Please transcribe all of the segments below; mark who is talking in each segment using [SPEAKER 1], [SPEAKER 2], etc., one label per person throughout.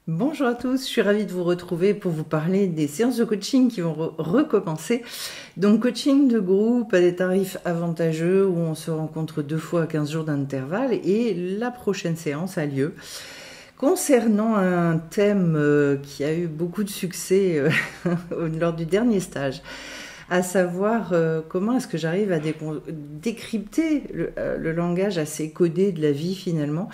[SPEAKER 1] Bonjour à tous, je suis ravie de vous retrouver pour vous parler des séances de coaching qui vont recommencer. Donc coaching de groupe à des tarifs avantageux où on se rencontre 2 fois à 15 jours d'intervalle et la prochaine séance a lieu concernant un thème qui a eu beaucoup de succès lors du dernier stage, à savoir comment est-ce que j'arrive à décrypter le langage assez codé de la vie finalement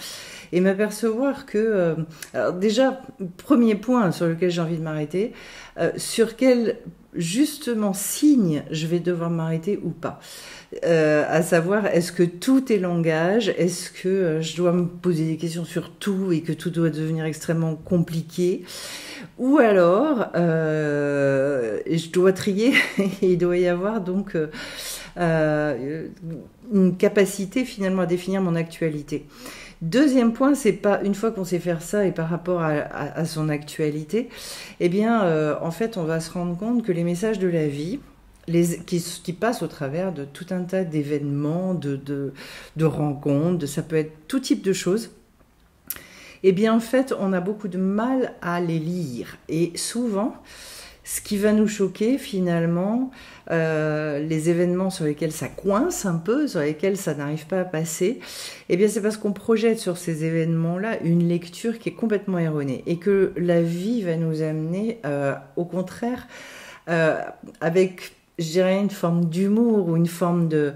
[SPEAKER 1] et m'apercevoir que, alors déjà, premier point sur lequel j'ai envie de m'arrêter, sur quel justement signe je vais devoir m'arrêter ou pas. À savoir, est-ce que tout est langage? Est-ce que je dois me poser des questions sur tout et que tout doit devenir extrêmement compliqué? Ou alors, je dois trier et il doit y avoir donc une capacité finalement à définir mon actualité. Deuxième point, c'est pas une fois qu'on sait faire ça et par rapport à son actualité, eh bien, en fait, on va se rendre compte que les messages de la vie, qui passent au travers de tout un tas d'événements, de rencontres, ça peut être tout type de choses. Eh bien, en fait, on a beaucoup de mal à les lire. Et souvent, ce qui va nous choquer finalement, les événements sur lesquels ça coince un peu, sur lesquels ça n'arrive pas à passer, eh bien c'est parce qu'on projette sur ces événements-là une lecture qui est complètement erronée et que la vie va nous amener au contraire avec, je dirais, une forme d'humour ou une forme de...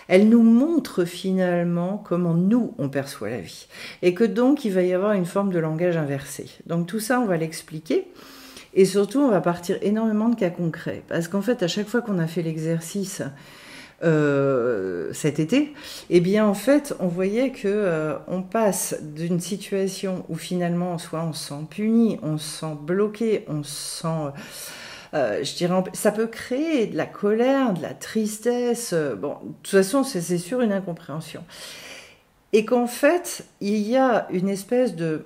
[SPEAKER 1] Elle nous montre finalement comment nous, on perçoit la vie. Et que donc, il va y avoir une forme de langage inversé. Donc tout ça, on va l'expliquer. Et surtout, on va partir énormément de cas concrets. Parce qu'en fait, à chaque fois qu'on a fait l'exercice cet été, eh bien, en fait, on voyait que on passe d'une situation où finalement, soit on se sent puni, on se sent bloqué, on se sent... je dirais, ça peut créer de la colère, de la tristesse. Bon, de toute façon, c'est sûr une incompréhension. Et qu'en fait, il y a une espèce de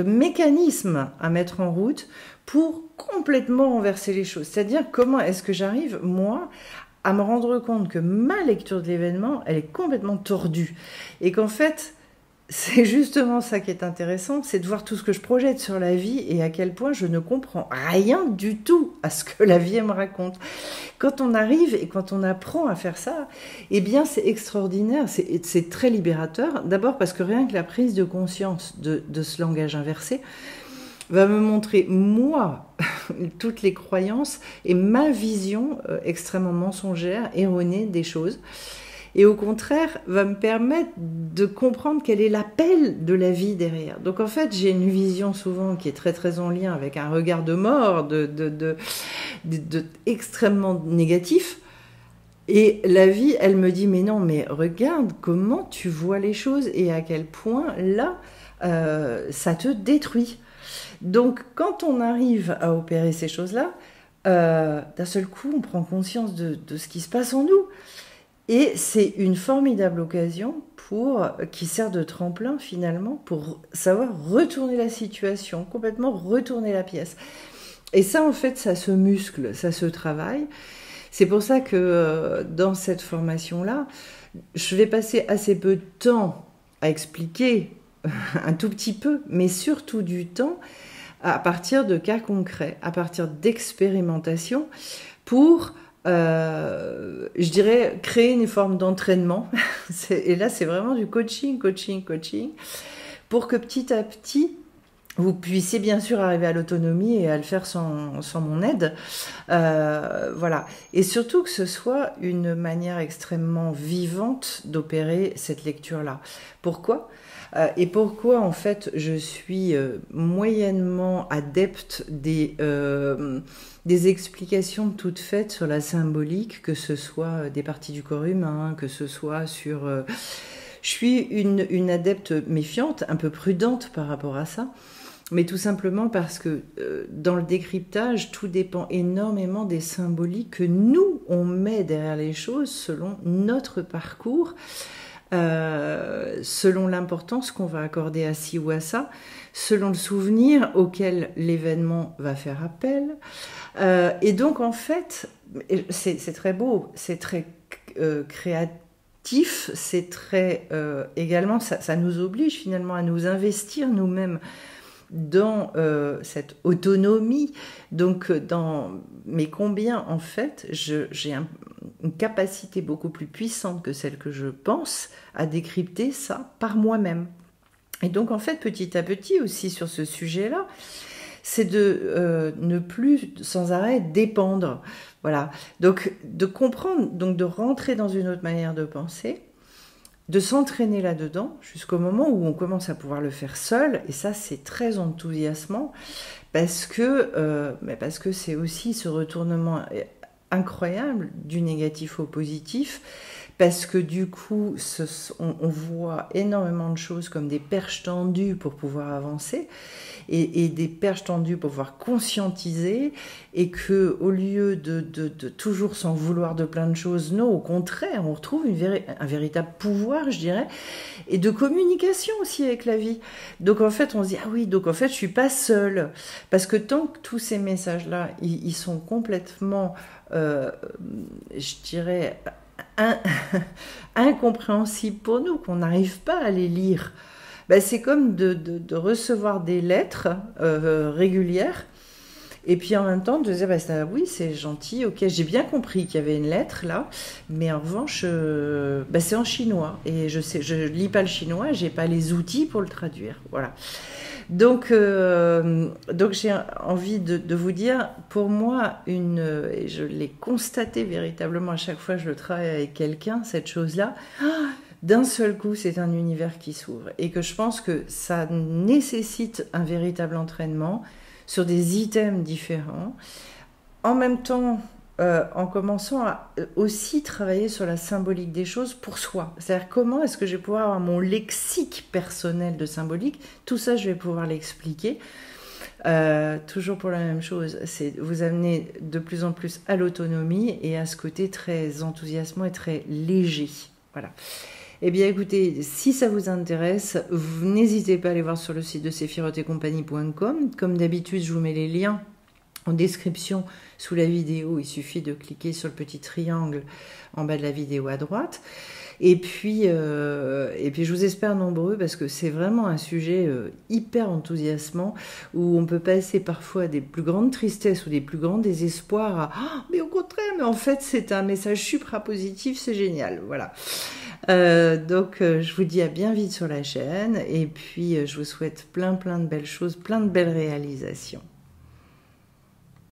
[SPEAKER 1] mécanisme à mettre en route pour complètement renverser les choses. C'est-à-dire comment est-ce que j'arrive, moi, à me rendre compte que ma lecture de l'événement, elle est complètement tordue. Et qu'en fait, c'est justement ça qui est intéressant, c'est de voir tout ce que je projette sur la vie et à quel point je ne comprends rien du tout à ce que la vie me raconte. Quand on arrive et quand on apprend à faire ça, eh bien c'est extraordinaire, c'est très libérateur. D'abord parce que rien que la prise de conscience de ce langage inversé va me montrer, moi, toutes les croyances et ma vision extrêmement mensongère, erronée des choses. Et au contraire, va me permettre de comprendre quel est l'appel de la vie derrière. Donc en fait, j'ai une vision souvent qui est très très en lien avec un regard de mort, extrêmement négatif. Et la vie, elle me dit, mais non, mais regarde comment tu vois les choses et à quel point là, ça te détruit. Donc quand on arrive à opérer ces choses-là, d'un seul coup, on prend conscience de ce qui se passe en nous. Et c'est une formidable occasion qui sert de tremplin finalement pour savoir retourner la situation, complètement retourner la pièce. Et ça en fait, ça se muscle, ça se travaille. C'est pour ça que dans cette formation-là, je vais passer assez peu de temps à expliquer un tout petit peu, mais surtout du temps à partir de cas concrets, à partir d'expérimentation pour... je dirais créer une forme d'entraînement. Et là, c'est vraiment du coaching, pour que petit à petit, vous puissiez bien sûr arriver à l'autonomie et à le faire sans mon aide. Voilà. Et surtout que ce soit une manière extrêmement vivante d'opérer cette lecture-là. Pourquoi ? Et pourquoi en fait je suis moyennement adepte des explications toutes faites sur la symbolique, que ce soit des parties du corps humain, que ce soit sur... je suis une adepte méfiante, un peu prudente par rapport à ça, mais tout simplement parce que dans le décryptage, tout dépend énormément des symboliques que nous, on met derrière les choses selon notre parcours, selon l'importance qu'on va accorder à ci ou à ça, selon le souvenir auquel l'événement va faire appel. Et donc, en fait, c'est très beau, c'est très créatif, c'est très... également, ça nous oblige finalement à nous investir nous-mêmes dans cette autonomie, donc mais combien en fait j'ai une capacité beaucoup plus puissante que celle que je pense à décrypter ça par moi-même. Et donc en fait petit à petit aussi sur ce sujet-là, c'est de ne plus sans arrêt dépendre. Voilà. Donc de comprendre, donc de rentrer dans une autre manière de penser, de s'entraîner là-dedans jusqu'au moment où on commence à pouvoir le faire seul. Et ça, c'est très enthousiasmant parce que c'est aussi ce retournement incroyable du négatif au positif. Parce que du coup, on voit énormément de choses comme des perches tendues pour pouvoir avancer et des perches tendues pour pouvoir conscientiser, et que au lieu de toujours s'en vouloir de plein de choses, non, au contraire, on retrouve un véritable pouvoir, je dirais, et de communication aussi avec la vie. Donc en fait, on se dit, ah oui, donc en fait, je suis pas seule. Parce que tant que tous ces messages-là, ils sont complètement, je dirais, incompréhensible pour nous, qu'on n'arrive pas à les lire. Ben, c'est comme de recevoir des lettres régulières, et puis en même temps de dire ben, oui, c'est gentil, ok, j'ai bien compris qu'il y avait une lettre là, mais en revanche ben, c'est en chinois et je lis pas le chinois, j'ai pas les outils pour le traduire. Voilà. Donc j'ai envie de vous dire, pour moi, et je l'ai constaté véritablement à chaque fois que je travaille avec quelqu'un, cette chose-là, d'un seul coup, c'est un univers qui s'ouvre. Et que je pense que ça nécessite un véritable entraînement sur des items différents. En même temps, en commençant à aussi travailler sur la symbolique des choses pour soi. C'est-à-dire comment est-ce que je vais pouvoir avoir mon lexique personnel de symbolique. Tout ça, je vais pouvoir l'expliquer. Toujours pour la même chose, c'est vous amener de plus en plus à l'autonomie et à ce côté très enthousiasmant et très léger. Voilà. Eh bien écoutez, si ça vous intéresse, n'hésitez pas à aller voir sur le site de sephirotetcompagnie.com. Comme d'habitude, je vous mets les liens en description sous la vidéo. Il suffit de cliquer sur le petit triangle en bas de la vidéo à droite. Et puis je vous espère nombreux, parce que c'est vraiment un sujet hyper enthousiasmant, où on peut passer parfois à des plus grandes tristesses ou des plus grands désespoirs à mais au contraire, mais en fait c'est un message supra positif, c'est génial. Voilà. Donc je vous dis à bien vite sur la chaîne, et puis je vous souhaite plein de belles choses, plein de belles réalisations.